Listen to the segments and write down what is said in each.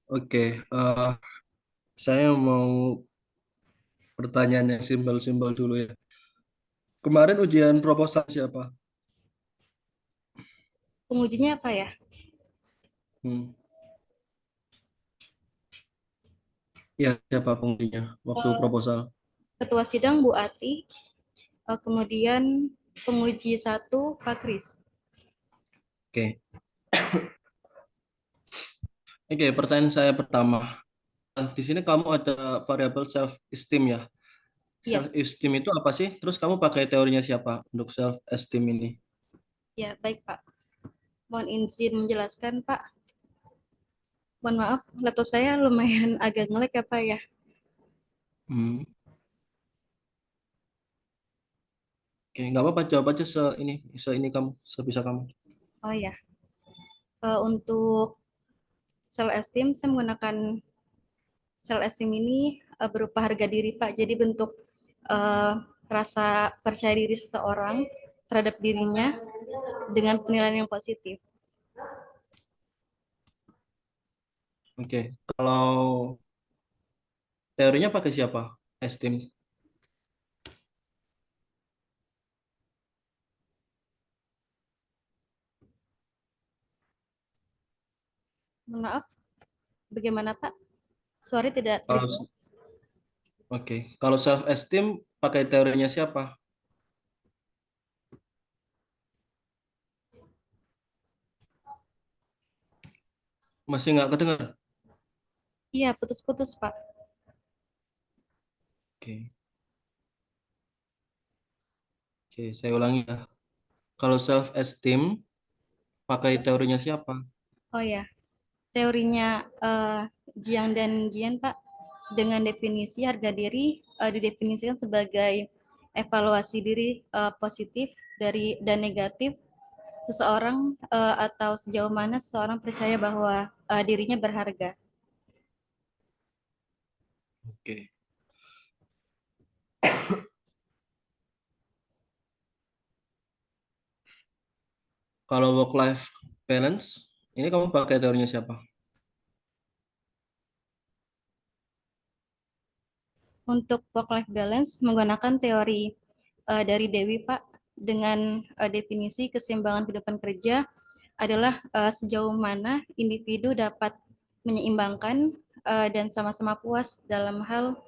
Oke, saya mau pertanyaan yang simpel-simpel dulu ya. Kemarin ujian proposal siapa? Pengujinya apa ya? Hmm. Ya, siapa pengujinya waktu Eh, proposal? Ketua sidang Bu Ati, kemudian penguji satu Pak Kris. Oke, oke. Pertanyaan saya pertama. Di sini kamu ada variabel self esteem ya. Ya, Self esteem itu apa sih? Terus kamu pakai teorinya siapa untuk self esteem ini? ya baik Pak. Mohon izin menjelaskan Pak. Mohon maaf, laptop saya lumayan agak ngelek ya Pak ya. Hmm. Oke, nggak apa-apa. Jawab aja se ini kamu, sebisa kamu. Oh ya, untuk self esteem saya menggunakan self esteem ini berupa harga diri Pak. Jadi bentuk eh, rasa percaya diri seseorang terhadap dirinya dengan penilaian yang positif. Oke, kalau teorinya pakai siapa? Esteem. Mohon maaf, bagaimana Pak? Suara tidak Kalau terdengar. Oke, kalau self esteem pakai teorinya siapa? Masih nggak kedengar? Iya, putus-putus Pak. Oke, oke, saya ulangi ya. Kalau self esteem pakai teorinya siapa? Oh ya, teorinya Jiang dan Jian Pak, dengan definisi harga diri didefinisikan sebagai evaluasi diri positif dari dan negatif seseorang atau sejauh mana seseorang percaya bahwa dirinya berharga. Oke. Kalau work life balance, ini kamu pakai teorinya siapa? Untuk work-life balance menggunakan teori dari Dewi Pak dengan definisi keseimbangan kehidupan kerja adalah sejauh mana individu dapat menyeimbangkan dan sama-sama puas dalam hal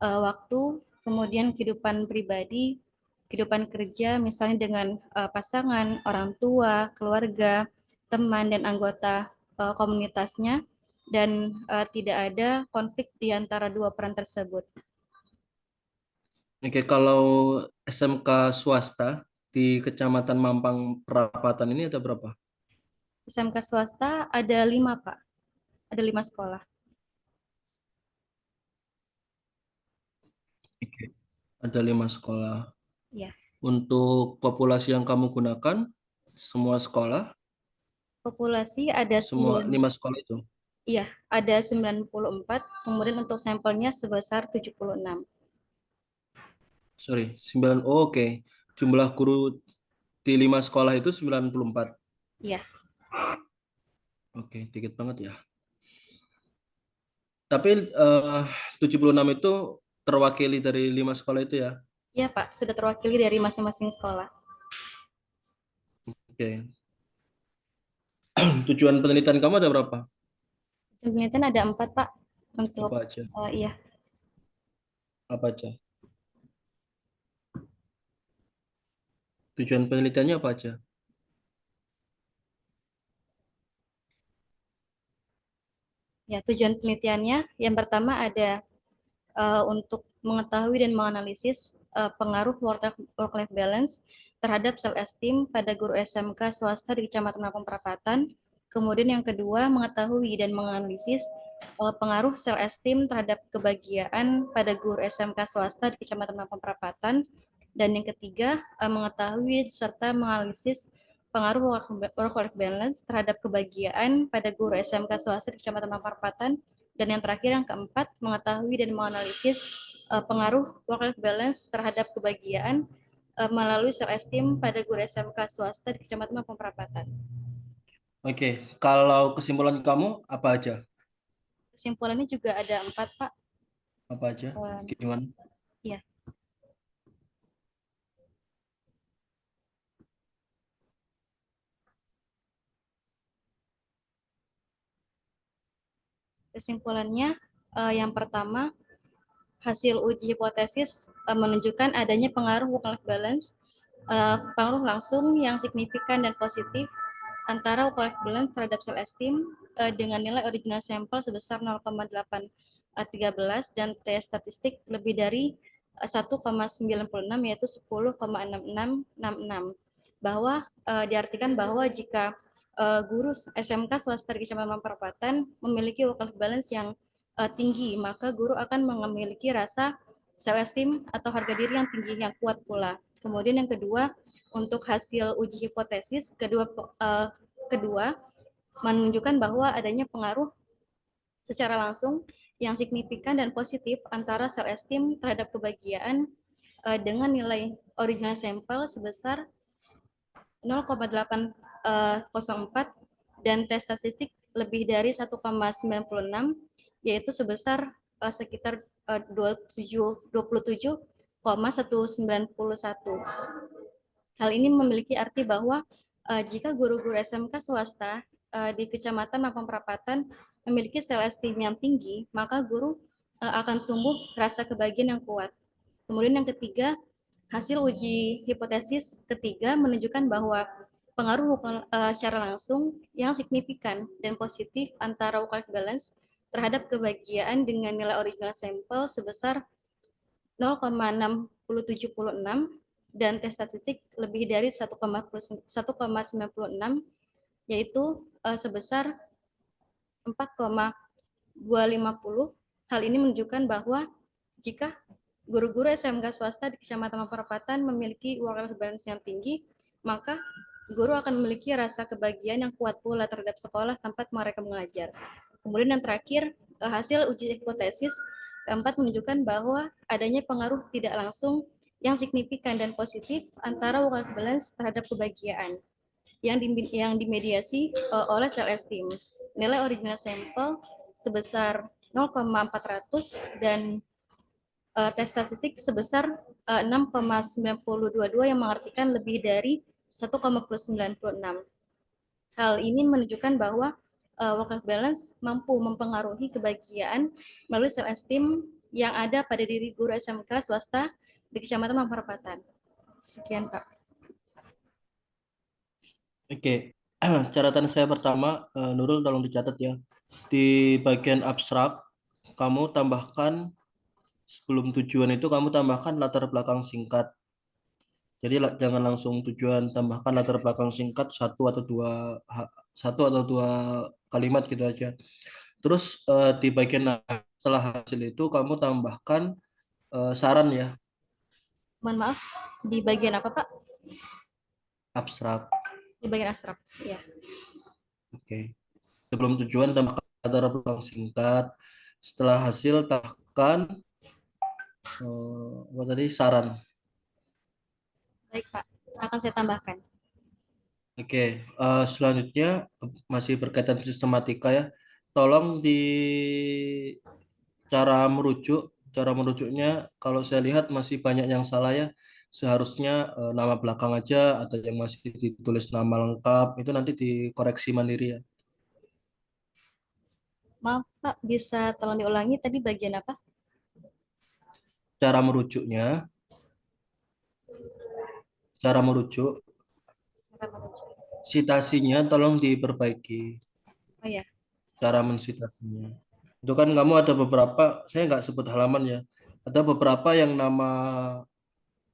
waktu, kemudian kehidupan pribadi, kehidupan kerja, misalnya dengan pasangan, orang tua, keluarga, teman, dan anggota komunitasnya, dan tidak ada konflik di antara dua peran tersebut. Oke, kalau SMK swasta di Kecamatan Mampang Perapatan ini ada berapa? SMK swasta ada 5, Pak. Ada 5 sekolah. Oke. Ada 5 sekolah. Ya, Untuk populasi yang kamu gunakan, semua sekolah, populasi ada semua 9. 5 sekolah itu. Iya, ada 94, kemudian untuk sampelnya sebesar 76. Sorry, 9. Oh, oke. Jumlah guru di 5 sekolah itu 94. Iya, Oke, dikit banget ya. Tapi 76 itu terwakili dari 5 sekolah itu ya. iya Pak, sudah terwakili dari masing-masing sekolah. Oke. Tujuan penelitian kamu ada berapa? Penelitian ada 4 Pak, untuk Apa aja? iya. Apa aja? Tujuan penelitiannya apa aja? Ya, tujuan penelitiannya yang pertama ada untuk mengetahui dan menganalisis pengaruh work-life balance terhadap self-esteem pada guru SMK swasta di Kecamatan Mampang Perapatan. Kemudian yang kedua, mengetahui dan menganalisis pengaruh self-esteem terhadap kebahagiaan pada guru SMK swasta di Kecamatan Mampang Perapatan. Dan yang ketiga, mengetahui serta menganalisis pengaruh work-life balance terhadap kebahagiaan pada guru SMK swasta di Kecamatan Mampang Perapatan. Dan yang terakhir yang keempat, mengetahui dan menganalisis pengaruh work-life balance terhadap kebahagiaan melalui self-esteem pada guru SMK swasta di Kecamatan Mampang Perapatan. Oke, kalau kesimpulan kamu apa aja? Kesimpulannya juga ada 4, Pak. Apa aja? Eh, Gimana? ya, kesimpulannya yang pertama, hasil uji hipotesis menunjukkan adanya pengaruh work-life balance, pengaruh langsung yang signifikan dan positif antara work-life balance terhadap self-esteem dengan nilai original sampel sebesar 0,813 dan T statistik lebih dari 1,96 yaitu 10,6666, bahwa diartikan bahwa jika guru SMK swasta di Kecamatan Perapatan memiliki work-life balance yang tinggi, maka guru akan memiliki rasa self-esteem atau harga diri yang tinggi, yang kuat pula. Kemudian yang kedua, untuk hasil uji hipotesis kedua menunjukkan bahwa adanya pengaruh secara langsung yang signifikan dan positif antara self-esteem terhadap kebahagiaan dengan nilai original sampel sebesar 0,804 dan tes statistik lebih dari 1,96 yaitu sebesar sekitar 27,191. Hal ini memiliki arti bahwa jika guru-guru SMK swasta di Kecamatan Mampang Perapatan memiliki self esteem yang tinggi, maka guru akan tumbuh rasa kebahagiaan yang kuat. Kemudian yang ketiga, hasil uji hipotesis ketiga menunjukkan bahwa pengaruh secara langsung yang signifikan dan positif antara work-life balance terhadap kebahagiaan dengan nilai original sampel sebesar 0,676 dan tes statistik lebih dari 1,96 yaitu sebesar 4,250. Hal ini menunjukkan bahwa jika guru-guru SMK swasta di Kecamatan Perapatan memiliki work-life balance yang tinggi, maka guru akan memiliki rasa kebahagiaan yang kuat pula terhadap sekolah tempat mereka mengajar. Kemudian yang terakhir, hasil uji hipotesis keempat menunjukkan bahwa adanya pengaruh tidak langsung yang signifikan dan positif antara work-life balance terhadap kebahagiaan yang dimediasi oleh self esteem. Nilai original sampel sebesar 0,400 dan tes statistik sebesar 6,9022 yang mengartikan lebih dari 1,96. Hal ini menunjukkan bahwa work-life balance mampu mempengaruhi kebahagiaan melalui self esteem yang ada pada diri guru SMK swasta di Kecamatan Mampang. Sekian, Pak. Oke, catatan saya pertama, Nurul tolong dicatat ya. Di bagian abstrak, kamu tambahkan sebelum tujuan itu kamu tambahkan latar belakang singkat. Jadi jangan langsung tujuan, tambahkan latar belakang singkat satu atau dua kalimat gitu aja. Terus di bagian setelah hasil itu kamu tambahkan saran ya, Mohon maaf, di bagian apa, Pak? abstrak. Di bagian abstrak. Ya. Oke. Sebelum tujuan tambahkan latar belakang singkat. Setelah hasil tambahkan apa tadi saran. Baik, Pak. Akan saya tambahkan. Oke, selanjutnya masih berkaitan sistematika ya. Tolong di cara merujuk, cara merujuknya kalau saya lihat masih banyak yang salah ya. Seharusnya nama belakang aja atau yang masih ditulis nama lengkap itu nanti dikoreksi mandiri ya. Maaf, Pak. Bisa tolong diulangi tadi bagian apa? Cara merujuknya, cara merujuk, Cara menuju. citasinya tolong diperbaiki. Oh ya, Cara mensitasinya. Itu kan kamu ada beberapa, saya nggak sebut halaman ya, ada beberapa yang nama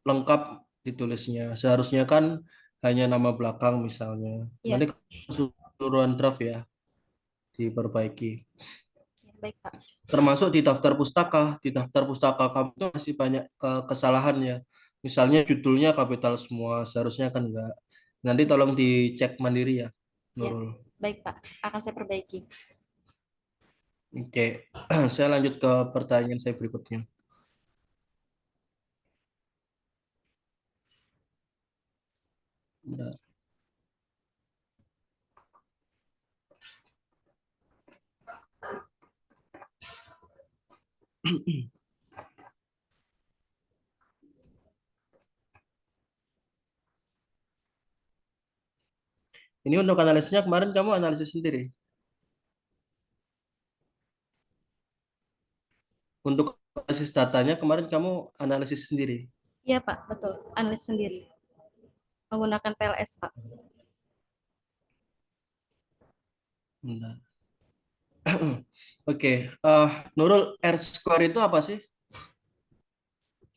lengkap ditulisnya. Seharusnya kan hanya nama belakang misalnya. ya, Nanti keseluruhan draft ya diperbaiki. ya baik, Pak. Termasuk di daftar pustaka kamu itu masih banyak kesalahan ya. Misalnya judulnya kapital semua, seharusnya kan enggak. Nanti tolong dicek mandiri ya, Ya, Nurul. baik, Pak. Akan saya perbaiki. Oke, saya lanjut ke pertanyaan saya berikutnya. Bentar. Ini untuk analisisnya kemarin kamu analisis sendiri. Untuk analisis datanya kemarin kamu analisis sendiri. Iya, Pak, betul. Analis sendiri menggunakan PLS, Pak. Bentar. Oke, Nurul, R square itu apa sih?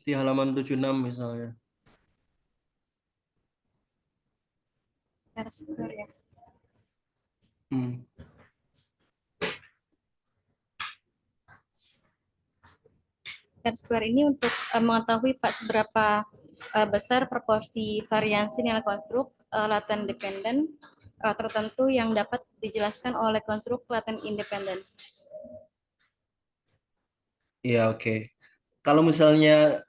Di halaman 76 misalnya. R square ya. Hmm. R square ini untuk mengetahui Pak seberapa besar proporsi variansi nilai konstruk laten dependen tertentu yang dapat dijelaskan oleh konstruk laten independen. Iya, oke. Kalau misalnya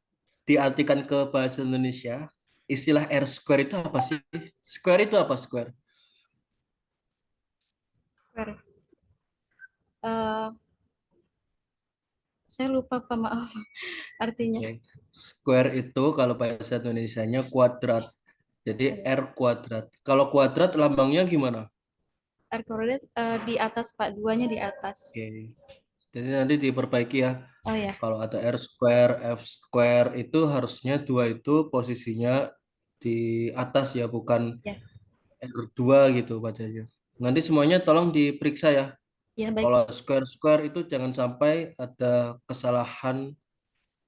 diartikan ke bahasa Indonesia, istilah R square itu apa sih? Square itu apa square? Square. Uh, saya lupa Pak, maaf artinya. Oke. Square itu kalau bahasa Indonesianya kuadrat. Jadi Oh, ya. R kuadrat. Kalau kuadrat lambangnya gimana? R coordinate di atas Pak, duanya di atas. Oke. Jadi nanti diperbaiki ya. Oh ya, Kalau ada R square, F square itu harusnya dua itu posisinya di atas ya, bukan ya, R2 gitu bacanya. Nanti semuanya tolong diperiksa ya. ya baik Kalau Pak. square-square itu jangan sampai ada kesalahan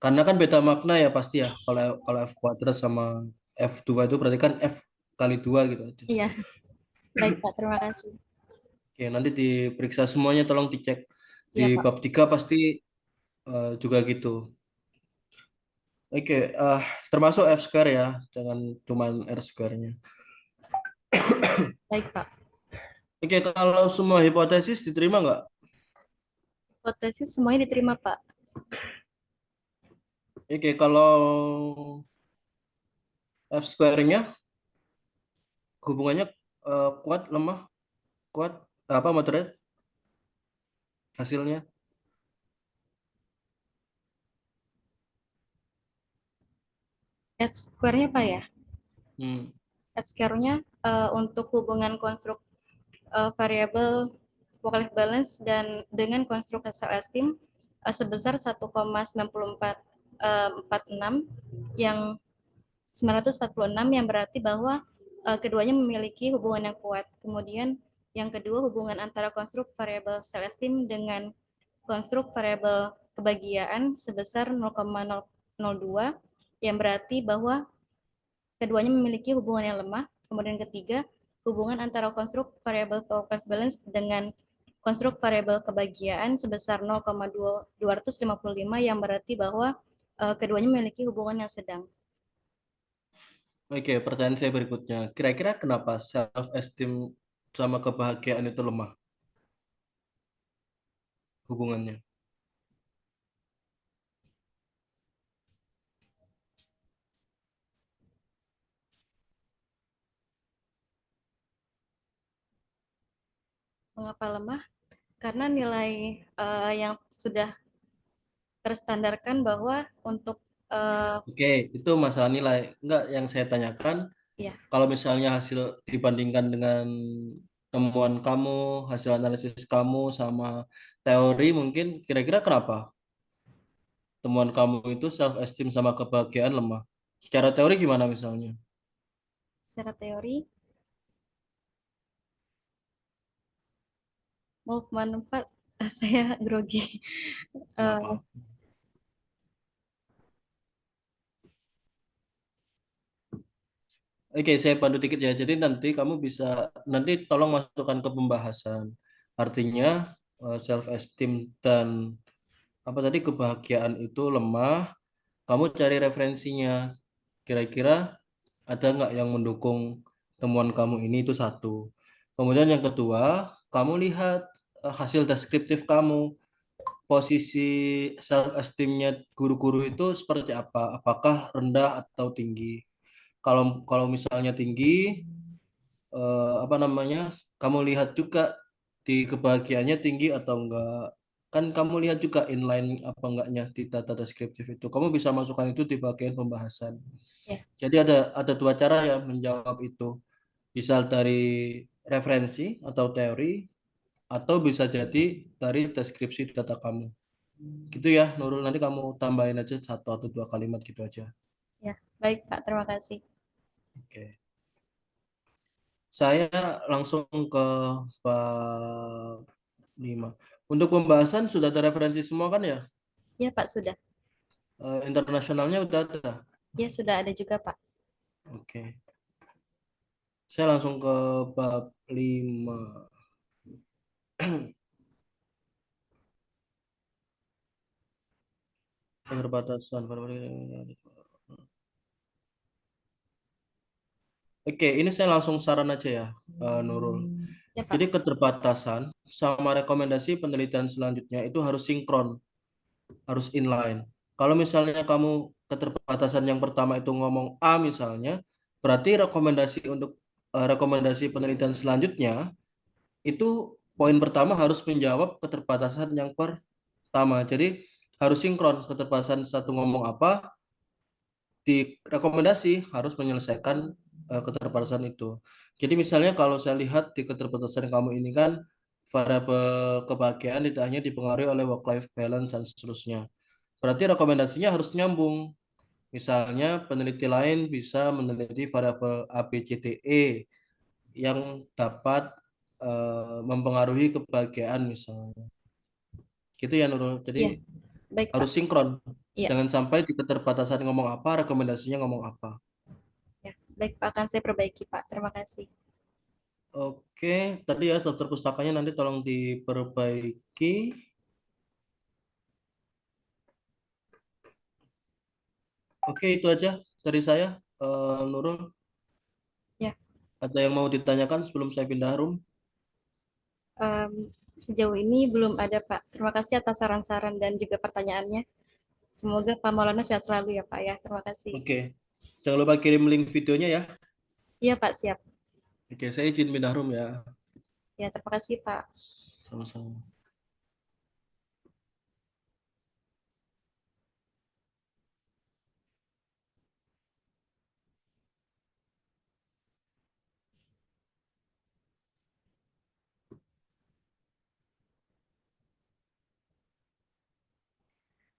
karena kan beda makna ya pasti ya. Kalau kalau F kuadrat sama F2 itu berarti kan F kali 2 gitu aja. Iya, baik Pak, terima kasih. Oke, nanti diperiksa semuanya tolong dicek. Di Iya Pak, bab 3 pasti juga gitu. Oke, termasuk F square ya, jangan cuman R square-nya. baik Pak. Oke, kalau semua hipotesis diterima nggak? Hipotesis semuanya diterima Pak. Oke, kalau F square-nya hubungannya kuat, lemah, kuat, apa moderate hasilnya? F square-nya Pak ya. Hmm. F square-nya untuk hubungan konstruk variabel work-life balance dan dengan konstruk self-esteem sebesar 1,9446 yang 946 yang berarti bahwa keduanya memiliki hubungan yang kuat. Kemudian yang kedua hubungan antara konstruk variabel self-esteem dengan konstruk variabel kebahagiaan sebesar 0,002 yang berarti bahwa keduanya memiliki hubungan yang lemah. Kemudian ketiga, hubungan antara konstruk variabel work-life balance dengan konstruk variabel kebahagiaan sebesar 0,255 yang berarti bahwa keduanya memiliki hubungan yang sedang. Oke, pertanyaan saya berikutnya. Kira-kira kenapa self esteem sama kebahagiaan itu lemah hubungannya? Mengapa lemah? Karena nilai yang sudah terstandarkan bahwa untuk Oke, itu masalah nilai. Enggak, yang saya tanyakan, ya kalau misalnya hasil dibandingkan dengan temuan kamu, hasil analisis kamu sama teori mungkin kira-kira kenapa temuan kamu itu self esteem sama kebahagiaan lemah? Secara teori gimana misalnya? secara teori mau kemana Pak? Saya grogi. Nggak Eh, apa. Oke, saya bantu dikit ya. Jadi nanti kamu bisa nanti tolong masukkan ke pembahasan. Artinya self esteem dan apa tadi kebahagiaan itu lemah. Kamu cari referensinya. Kira-kira ada nggak yang mendukung temuan kamu ini itu satu. Kemudian yang kedua, kamu lihat hasil deskriptif kamu. Posisi self esteemnya guru-guru itu seperti apa? Apakah rendah atau tinggi? Kalau kalau misalnya tinggi, apa namanya? Kamu lihat juga di kebahagiaannya tinggi atau enggak. kan kamu lihat juga inline apa enggaknya di data deskriptif itu. Kamu bisa masukkan itu di bagian pembahasan. Ya, Jadi ada dua cara ya menjawab itu. Bisa dari referensi atau teori, atau bisa jadi dari deskripsi data kamu. Gitu ya, Nurul. Nanti kamu tambahin aja satu atau dua kalimat gitu aja. ya. Baik, Pak. Terima kasih. Oke. Saya langsung ke bab 5. Untuk pembahasan sudah ada referensi semua kan ya? Ya, Pak, sudah. Internasionalnya udah ada. Ya, sudah ada juga, Pak. Oke. Saya langsung ke bab 5. Keterbatasan. Oke, ini saya langsung saran aja ya, Nurul. Ya, Jadi Pak. keterbatasan sama rekomendasi penelitian selanjutnya itu harus sinkron, harus inline. Kalau misalnya kamu keterbatasan yang pertama itu ngomong A misalnya, berarti rekomendasi penelitian selanjutnya itu poin pertama harus menjawab keterbatasan yang pertama. Jadi harus sinkron, keterbatasan satu ngomong apa, di rekomendasi harus menyelesaikan keterbatasan itu. Jadi misalnya kalau saya lihat di keterbatasan kamu ini kan variabel kebahagiaan tidak hanya dipengaruhi oleh work life balance dan seterusnya. Berarti rekomendasinya harus nyambung. Misalnya peneliti lain bisa meneliti variabel A, B, C, D, E yang dapat mempengaruhi kebahagiaan misalnya. Gitu ya Nurul. Jadi Ya, baik, Pak. harus sinkron. Iya. Jangan sampai di keterbatasan ngomong apa, rekomendasinya ngomong apa. Ya, baik, Pak. Akan saya perbaiki, Pak. Terima kasih. Oke, tadi ya daftar pustakanya nanti tolong diperbaiki. Oke, itu aja dari saya, Nurul. Ya, Ada yang mau ditanyakan sebelum saya pindah room? em, sejauh ini belum ada, Pak. Terima kasih atas saran-saran dan juga pertanyaannya. Semoga Pak Maulana sehat selalu ya, Pak ya. Terima kasih. Oke, jangan lupa kirim link videonya ya. Iya, Pak, siap. Oke, saya izin pindah room ya. Ya, terima kasih, Pak. Sama-sama.